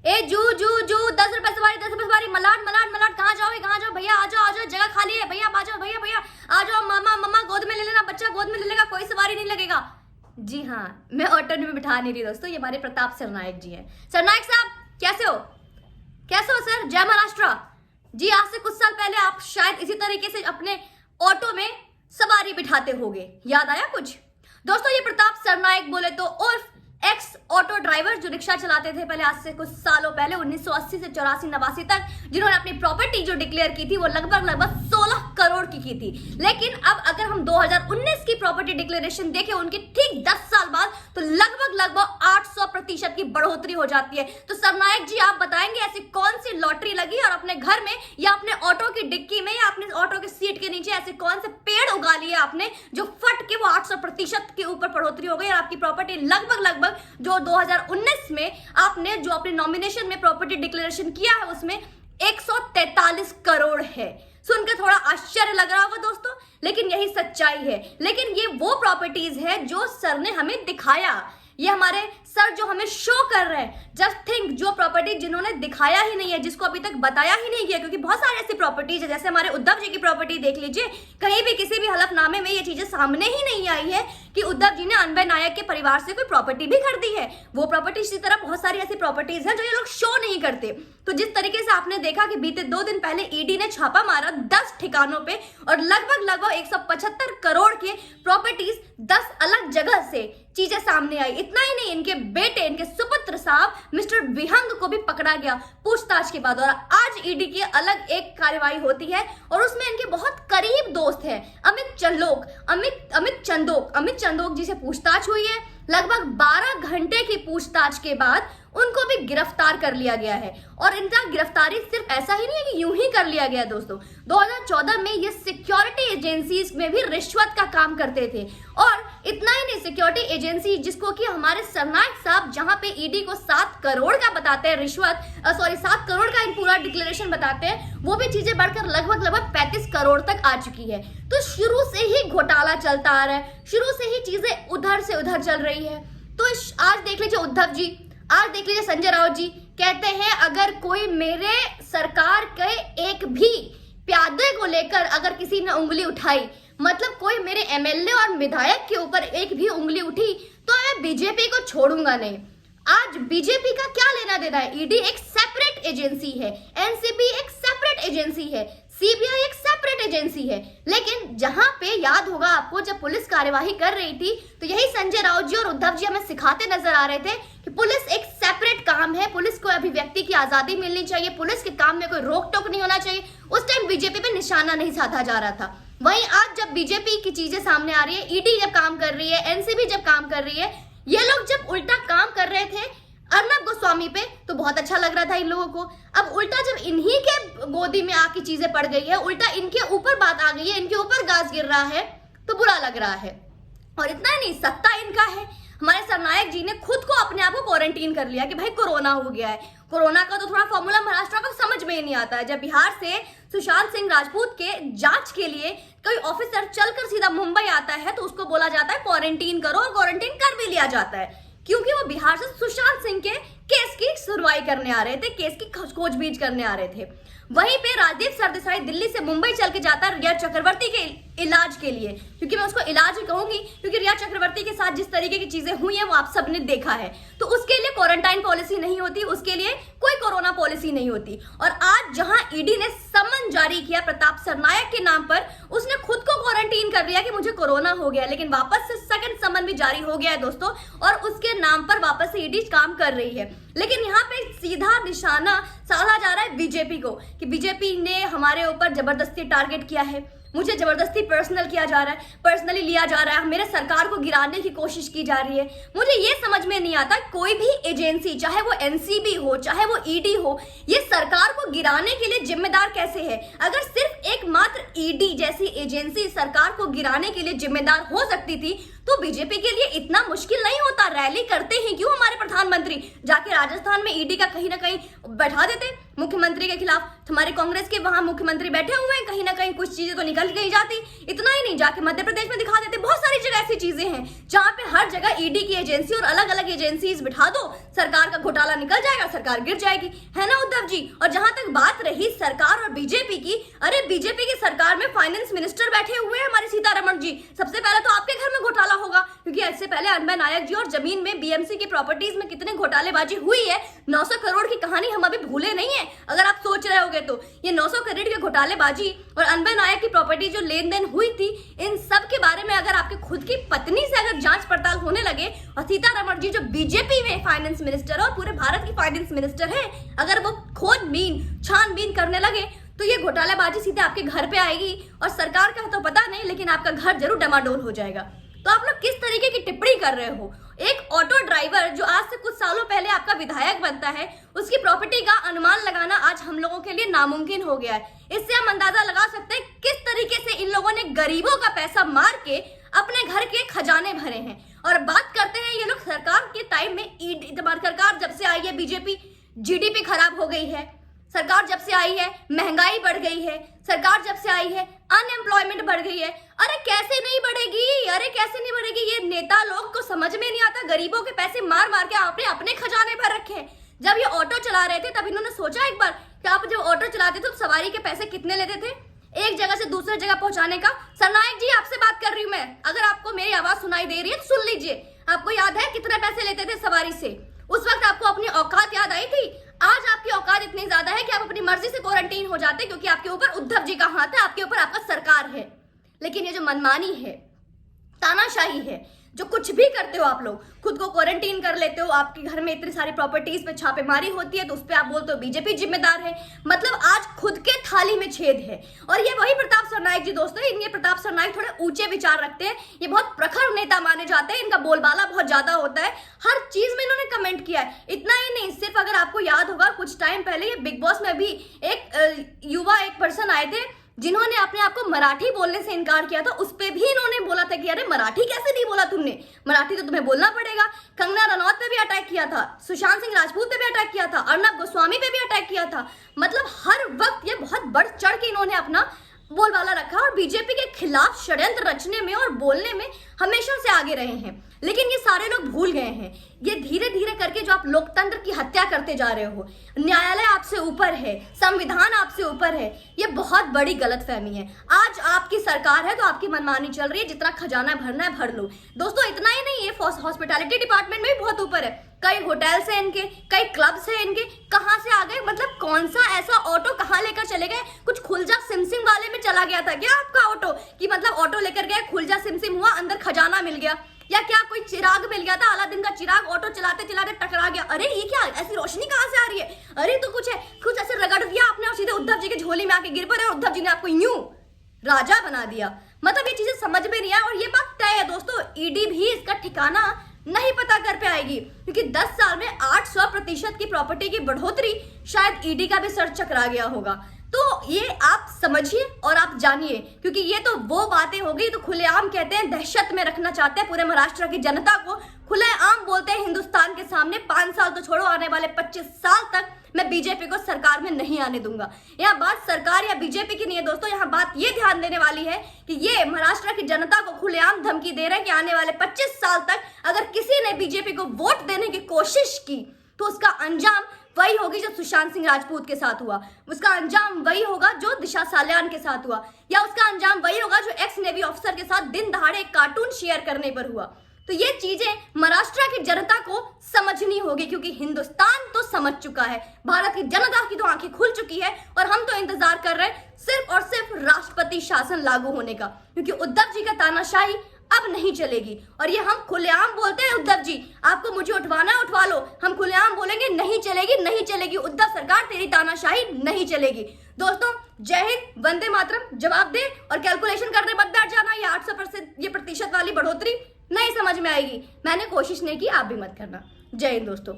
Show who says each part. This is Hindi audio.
Speaker 1: ए जू जू जू 10 रुपए सवारी, 10 रुपए सवारी, मलाड मलाड मलाड, कहाँ जाओगे कहाँ जाओ भैया, आ जाओ जगह खाली है भैया, आ जाओ भैया भैया आ जाओ, मामा मम्मा गोद में ले लेना, बच्चा गोद में ले लेगा, कोई सवारी नहीं लगेगा। जी हाँ, मैं ऑटो में बिठा नहीं रही दोस्तों, ये हमारे प्रताप सरनायक जी हैं। सरनायक साहब कैसे हो, कैसे हो सर? जय महाराष्ट्र जी। आज से कुछ साल पहले आप शायद इसी तरीके से अपने ऑटो में सवारी बिठाते होगे, याद आया कुछ? दोस्तों ये प्रताप सरनायक बोले तो उर्फ एक्स ऑटो ड्राइवर जो रिक्शा चलाते थे पहले, आज से कुछ सालों पहले 1980 से 84-89 तक, जिन्होंने अपनी प्रॉपर्टी जो डिक्लेयर की थी वो लगभग 16 करोड़ की थी। लेकिन अब अगर हम 2019 की प्रॉपर्टी डिक्लेरेशन देखें उनके ठीक 10 साल बाद, तो लगभग 800% की बढ़ोतरी हो जाती है। तो सरनायक जी आप बताएंगे ऐसी कौन सी लॉटरी लगी और अपने घर में या अपने ऑटो की डिक्की में या अपने ऑटो की सीट के नीचे ऐसे कौन से पेड़ उगा लिए आपने जो फट के वो 800% के ऊपर बढ़ोतरी हो गई और आपकी प्रॉपर्टी लगभग जो 2019 में आपने जो अपने नॉमिनेशन में प्रॉपर्टी डिक्लेरेशन किया है उसमें 143 करोड़ है। सुनकर थोड़ा आश्चर्य लग रहा होगा दोस्तों, लेकिन यही सच्चाई है। लेकिन ये वो प्रॉपर्टीज है जो सर ने हमें दिखाया, ये हमारे सर जो हमें शो कर रहे हैं। जस्ट थिंक, जो प्रॉपर्टी जिन्होंने दिखाया ही नहीं है, जिसको अभी तक बताया ही नहीं गया, क्योंकि बहुत सारे ऐसी प्रॉपर्टीज है, जैसे हमारे उद्धव जी की प्रॉपर्टी देख लीजिए, कहीं भी किसी भी हलफनामे में ये चीजें सामने ही नहीं आई है कि उद्धव जी ने अनवय नायक के परिवार से कोई प्रॉपर्टी भी खरीदी है। वो प्रॉपर्टी इसी तरह बहुत सारी ऐसी प्रॉपर्टीज हैं जो ये लोग शो नहीं करते। तो जिस तरीके से आपने देखा कि बीते 2 दिन पहले ईडी ने छापा मारा 10 ठिकानों पे और लगभग 175 करोड़ के प्रॉपर्टीज 10 अलग जगह से चीजें सामने आई। इतना ही नहीं, इनके बेटे, इनके सुपुत्र साहब मिस्टर विहंग को भी पकड़ा गया पूछताछ के बाद। और आज ईडी की अलग एक कार्यवाही होती है और उसमें इनके बहुत करीब दोस्त हैं अमित चंदोक जी से पूछताछ हुई है। लगभग 12 घंटे की पूछताछ के बाद उनको भी गिरफ्तार कर लिया गया है। और इनका गिरफ्तारी सिर्फ ऐसा ही नहीं है कि यूं ही कर लिया गया दोस्तों। 2014 में ये सिक्योरिटी एजेंसीज में भी रिश्वत का काम करते थे। और इतना ही नहीं, सिक्योरिटी एजेंसी जिसको कि हमारे सरनायक साहब जहां पे ईडी को 7 करोड़ का बताते हैं रिश्वत, 7 करोड़ का पूरा डिक्लेरेशन बताते हैं, वो भी चीजें बढ़कर लगभग 35 करोड़ तक आ चुकी है। तो शुरू से ही घोटाला चलता आ रहा है, शुरू से ही चीजें उधर से उधर चल रही है। तो आज देख लीजिए उद्धव जी, आज देख लीजिए संजय राउत जी कहते हैं अगर कोई मेरे सरकार के एक भी प्यादे को लेकर अगर किसी ने उंगली उठाई, मतलब कोई मेरे एमएलए और विधायक के ऊपर एक भी उंगली उठी, तो मैं बीजेपी को छोड़ूंगा नहीं। आज बीजेपी का क्या लेना देना है? ईडी एक सेपरेट एजेंसी है, एनसीबी एक सेपरेट एजेंसी है, सीबीआई एक सेपरेट एजेंसी है। लेकिन जहां पे याद होगा आपको, जब पुलिस कार्यवाही कर रही थी तो यही संजय राउत जी और उद्धव जी हमें सिखाते नजर आ रहे थे कि पुलिस एक सेपरेट काम है, पुलिस को अभिव्यक्ति की आजादी मिलनी चाहिए, पुलिस के काम में कोई रोक टोक नहीं होना चाहिए। उस टाइम बीजेपी पे निशाना नहीं साधा जा रहा था। वहीं आज जब बीजेपी की चीजें सामने आ रही है, ईडी जब काम कर रही है, एनसीबी जब काम कर रही है, ये लोग जब उल्टा काम कर रहे थे अर्नब गोस्वामी पे तो बहुत अच्छा लग रहा था इन लोगों को। अब उल्टा जब इन्हीं के गोदी में आके चीजें पड़ गई है, उल्टा इनके ऊपर बात आ गई है, इनके ऊपर गाज गिर रहा है, तो बुरा लग रहा है। और इतना नहीं, सत्ता इनका है। हमारे सरनायक जी ने खुद को अपने आप को क्वारंटीन कर लिया कि भाई कोरोना हो गया है। कोरोना का तो थोड़ा फॉर्मूला महाराष्ट्र का समझ में ही नहीं आता है। जब बिहार से सुशांत सिंह राजपूत के जांच के लिए कोई ऑफिसर चलकर सीधा मुंबई आता है तो उसको बोला जाता है क्वारंटीन करो, और क्वारंटीन कर भी लिया जाता है, क्योंकि वो बिहार से सुशांत सिंह के केस की सुनवाई करने आ रहे थे, केस की खोजबीन करने आ रहे थे। वहीं पे राजदीप सरदेसाई दिल्ली से मुंबई चल के जाता है रिया चक्रवर्ती के इलाज के लिए, क्योंकि मैं उसको इलाज ही कहूंगी, क्योंकि रिया चक्रवर्ती के साथ जिस तरीके की चीजें हुई हैं वो आप सबने देखा है। तो उसके लिए क्वारंटाइन पॉलिसी नहीं होती, उसके लिए कोई कोरोना पॉलिसी नहीं होती। और आज जहां ईडी ने समन जारी किया प्रताप सरनायक के नाम पर, उसने खुद को क्वारंटीन कर लिया कि मुझे कोरोना हो गया, लेकिन वापस से सेकंड समन भी जारी हो गया है दोस्तों, और उसके नाम पर वापस से ईडी काम कर रही है। लेकिन यहाँ पे सीधा निशाना साधा जा रहा है बीजेपी को कि बीजेपी ने हमारे ऊपर जबरदस्ती टारगेट किया है, मुझे जबरदस्ती पर्सनल किया जा रहा है, पर्सनली लिया जा रहा है, मेरे सरकार को गिराने की कोशिश की जा रही है। मुझे ये समझ में नहीं आता कोई भी एजेंसी, चाहे वो एनसीबी हो, चाहे वो ईडी हो, ये सरकार को गिराने के लिए जिम्मेदार कैसे है? अगर सिर्फ एकमात्र ईडी जैसी एजेंसी सरकार को गिराने के लिए जिम्मेदार हो सकती थी तो बीजेपी के लिए इतना मुश्किल नहीं होता। रैली करते ही क्यों हमारे प्रधानमंत्री जाके राजस्थान में ईडी का कहीं ना कहीं बैठा देते मुख्यमंत्री के खिलाफ। हमारे कांग्रेस के वहां मुख्यमंत्री बैठे हुए हैं, कहीं ना कहीं कुछ चीजें तो निकल निकल गई जाती। इतना ही नहीं, जाके मध्य प्रदेश में दिखा देते। बहुत सारी जगह ऐसी चीजें हैं जहां पे हर जगह ईडी की एजेंसी और अलग अलग एजेंसीज बिठा दो, सरकार का घोटाला निकल जाएगा, सरकार गिर जाएगी, है ना उद्धव जी। और जहां तक बात रही सरकार और बीजेपी की, अरे बीजेपी की सरकार में फाइनेंस मिनिस्टर बैठे हुए हैं हमारी सीतारमण जी। सबसे पहले तो आपके घर में घोटाला होगा, क्योंकि इससे पहले अनबन नायक जी और जमीन में बीएमसी की प्रॉपर्टीज में कितने घोटालेबाजी हुई है। 900 करोड़ की कहानी हम अभी भूले नहीं है, अगर आप सोच रहे होगे तो। ये 900 करोड़ के घोटालेबाजी और अनबन नायक की प्रॉपर्टी जो लेन देन हुई थी, इन सब के बारे में अगर आपके खुद की पत्नी से अगर जांच पड़ताल होने लगे, और सीतारमण जी जो बीजेपी में फाइनेंस मिनिस्टर और पूरे भारत की फाइनेंस मिनिस्टर है, अगर वो खोजबीन छानबीन करने लगे तो ये घोटालेबाजी सीधे आपके घर पे आएगी। और सरकार का तो पता नहीं, लेकिन आपका घर जरूर डमाडोल हो जाएगा। तो आप लोग किस तरीके की टिप्पणी कर रहे हो? एक ऑटो ड्राइवर जो आज से कुछ सालों पहले आपका विधायक बनता है, उसकी प्रॉपर्टी का अनुमान लगाना आज हम लोगों के लिए नामुमकिन हो गया है। इससे हम अंदाजा लगा सकते हैं किस तरीके से इन लोगों ने गरीबों का पैसा मार के अपने घर के खजाने भरे हैं। और बात करते हैं ये लोग सरकार के टाइम में, सरकार जब से आई है बीजेपी, जीडीपी खराब हो गई है। सरकार जब से आई है महंगाई बढ़ गई है। सरकार जब से आई है अनएम्प्लॉयमेंट बढ़ गई है। अरे कैसे नहीं बढ़ेगी, अरे कैसे नहीं बढ़ेगी? ये नेता लोग को समझ में नहीं आता, गरीबों के पैसे मार मार के आपने अपने खजाने भर रखे हैं। जब ये ऑटो चला रहे थे तब इन्होंने सोचा एक बार कि आप जब ऑटो चलाते थे तो सवारी के पैसे कितने लेते थे एक जगह से दूसरे जगह पहुंचाने का? सरनायक जी आपसे बात कर रही हूं मैं, अगर आपको मेरी आवाज सुनाई दे रही है तो सुन लीजिए। आपको याद है कितने पैसे लेते थे सवारी से? उस वक्त आपको अपनी औकात याद आई थी? आज आपकी औकात इतनी ज्यादा है कि आप अपनी मर्जी से क्वारंटीन हो जाते, क्योंकि आपके ऊपर उद्धव जी का हाथ है, आपके ऊपर आपका सरकार है। लेकिन ये जो मनमानी है, तानाशाही है, जो कुछ भी करते हो आप लोग, खुद को क्वारंटीन कर लेते हो, आपके घर में इतनी सारी प्रॉपर्टीज पे छापेमारी होती है तो उस पर आप बोलते हो बीजेपी जिम्मेदार है। मतलब आज खुद के थाली में छेद है। और ये वही प्रताप सरनायक जी दोस्तों, इनके प्रताप सरनायक थोड़े ऊंचे विचार रखते हैं, ये बहुत प्रखर नेता माने जाते हैं, इनका बोलबाला बहुत ज्यादा होता है, हर चीज में इन्होंने कमेंट किया है। इतना ही नहीं, सिर्फ अगर आपको याद होगा कुछ टाइम पहले ये बिग बॉस में भी एक युवा एक पर्सन आए थे जिन्होंने अपने आप को मराठी बोलने से इनकार किया था। उस पे भी इन्होंने बोला था कि अरे मराठी कैसे नहीं बोला तुमने, मराठी तो तुम्हें बोलना पड़ेगा। कंगना रनौत पे भी अटैक किया था, सुशांत सिंह राजपूत पे भी अटैक किया था, अर्नब गोस्वामी पे भी अटैक किया था। मतलब हर वक्त ये बहुत बढ़ चढ़ के इन्होंने अपना बोलबाला रखा और बीजेपी के खिलाफ षड्यंत्र रचने में और बोलने में हमेशा से आगे रहे हैं। लेकिन ये सारे लोग भूल गए हैं, ये धीरे धीरे करके जो आप लोकतंत्र की हत्या करते जा रहे हो, न्यायालय आपसे ऊपर है, संविधान आपसे ऊपर है, ये बहुत बड़ी गलतफहमी है। आज आपकी सरकार है तो आपकी मनमानी चल रही है, जितना खजाना भरना है भर लो। दोस्तों इतना ही नहीं, ये हॉस्पिटैलिटी डिपार्टमेंट में भी बहुत ऊपर है। कई होटल्स है इनके, कई क्लब्स है इनके, कहाँ से आ गए? मतलब कौन सा ऐसा ऑटो कहाँ लेकर चले गए? कुछ खुलजा सिमसिम वाले में चला गया था क्या आपका ऑटो? कि मतलब ऑटो लेकर गए, खुलजा सिमसिम हुआ, अंदर खजाना मिल गया, या क्या कोई चिराग मिल गया था, अलादीन का चिराग, ऑटो चलाते चलाते टकरा गया। अरे ये क्या, ऐसी रोशनी कहाँ से आ रही है? अरे तो कुछ है, कुछ ऐसे रगड़ दिया आपने और सीधे उद्धव जी के झोली में आके गिर पड़े और उद्धव जी ने आपको यूं राजा बना दिया। मतलब ये चीजें समझ में नहीं आया। और ये बात तय है दोस्तों, ईडी भी इसका ठिकाना नहीं पता कर पे आएगी, क्योंकि 10 साल में 800% की प्रॉपर्टी की बढ़ोतरी शायद ईडी का भी सर चकरा गया होगा। तो ये आप समझिए और आप जानिए, क्योंकि ये तो वो बातें हो गई तो खुलेआम कहते हैं दहशत में रखना चाहते हैं पूरे महाराष्ट्र की जनता को, खुलेआम बोलते हैं हिंदुस्तान के सामने 5 साल तो छोड़ो, आने वाले 25 साल तक मैं बीजेपी को सरकार में नहीं आने दूंगा। यहाँ बात सरकार या बीजेपी की नहीं है दोस्तों, यहाँ बात ये ध्यान देने वाली है कि ये महाराष्ट्र की जनता को खुलेआम धमकी दे रहे हैं कि आने वाले 25 साल तक अगर किसी ने बीजेपी को वोट देने की कोशिश की तो उसका अंजाम वही होगी जो सुशांत सिंह राजपूत के साथ हुआ, उसका अंजाम वही होगा जो दिशा साल्यान के साथ हुआ, या उसका अंजाम वही होगा जो एक्स नेवी ऑफिसर के साथ दिन दहाड़े एक कार्टून शेयर करने पर हुआ। तो ये चीजें महाराष्ट्र की जनता को समझनी होगी, क्योंकि हिंदुस्तान तो समझ चुका है, भारत की जनता की तो आंखें खुल चुकी है और हम तो इंतजार कर रहे हैं सिर्फ और सिर्फ राष्ट्रपति शासन लागू होने का, क्योंकि उद्धव जी का तानाशाही अब नहीं चलेगी। और ये हम खुलेआम बोलते हैं, उद्धव जी आपको मुझे उठवाना है उठवा लो, हम खुलेआम बोलेंगे नहीं चलेगी, नहीं चलेगी, उद्धव सरकार तेरी तानाशाही नहीं चलेगी। दोस्तों जय हिंद, वंदे मातरम। जवाब दे और कैलकुलेशन करने मत बैठ जाना, ये 800% ये प्रतिशत वाली बढ़ोतरी नहीं समझ में आएगी। मैंने कोशिश नहीं की, आप भी मत करना। जय हिंद दोस्तों।